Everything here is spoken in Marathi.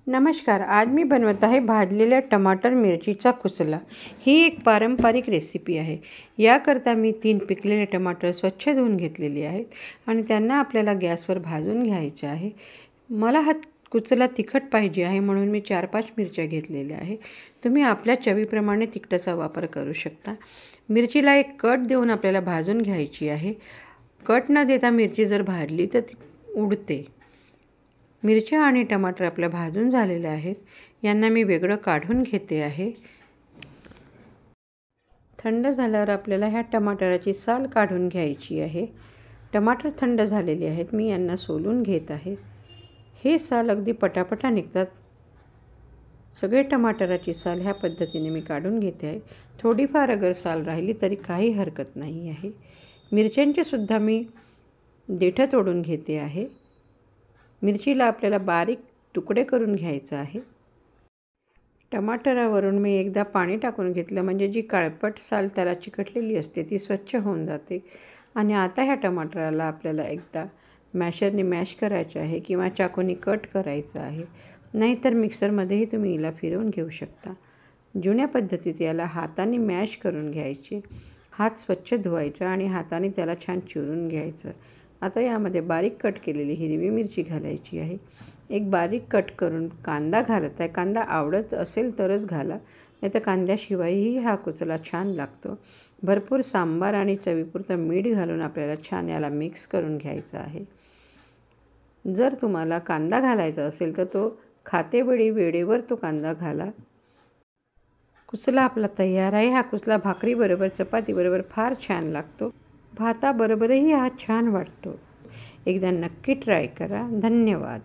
नमस्कार. आज मी बनवत आहे भाजलेल्या टमाटर मिरचीचा कुचला. ही एक पारंपरिक रेसिपी आहे. याकरता मी 3 पिकलेले टमाटर स्वच्छ धुवून घेतलेली आहेत आणि त्यांना आपल्याला गॅसवर भाजून घ्यायचे आहे. मला हा कुचला तिखट पाहिजे आहे म्हणून मी 4-5 मिरच्या घेतलेल्या आहे. तुम्ही आपल्या चवीप्रमाणे तिखटाचा वापर करू शकता. मिरचीला एक कट देऊन आपल्याला भाजून घ्यायची आहे. कट न देता मिरची जर भाजली तर ती उडते. मिरच्या आणि टमाटर आपल्या भाजून झालेले आहेत. यांना मी वेगळं काढून घेते आहे. थंड झाल्यावर आपल्याला ह्या टमाटराची साल काढून घ्यायची आहे. टमाटर थंड झालेले आहेत. मी यांना सोलून घेत आहे. हे साल अगदी पटापटा निघतात. सगळे टमाटराची साल ह्या पद्धतीने मी काढून घेते आहे. थोडीफार अगर साल राहिली तरी काही हरकत नाही आहे. मिरच्यांचे सुद्धा मी देठं तोडून घेते आहे. मिरचीला आपल्याला बारीक तुकडे करून घ्यायचं आहे. टमाटरावरून मी एकदा पाणी टाकून घेतलं म्हणजे जी काळपट साल त्याला चिकटलेली असते ती स्वच्छ होऊन जाते. आणि आता ह्या टमाटराला आपल्याला एकदा मॅशरने मॅश करायचं आहे किंवा चाकूने कट करायचं आहे. नाहीतर मिक्सरमध्येही तुम्ही हिला फिरवून घेऊ शकता. जुन्या पद्धतीत याला हाताने मॅश करून घ्यायचे. हात स्वच्छ धुवायचा आणि हाताने त्याला छान चिरून घ्यायचं. आता यामध्ये बारीक कट केलेली हिरवी मिरची घालायची आहे. एक बारीक कट करून कांदा घालत आहे. कांदा आवडत असेल तरच घाला, नाही तर कांद्याशिवायही हा कुचला छान लागतो. भरपूर सांबार आणि चवीपुरतं मीठ घालून आपल्याला छान याला मिक्स करून घ्यायचं आहे. जर तुम्हाला कांदा घालायचा असेल तर तो खातेवेळी वेळेवर तो कांदा घाला. कुचला आपला तयार आहे. हा कुचला भाकरीबरोबर चपातीबरोबर फार छान लागतो. भाताबरोबरही हा छान वाटतो. एकदा नक्की ट्राय करा. धन्यवाद.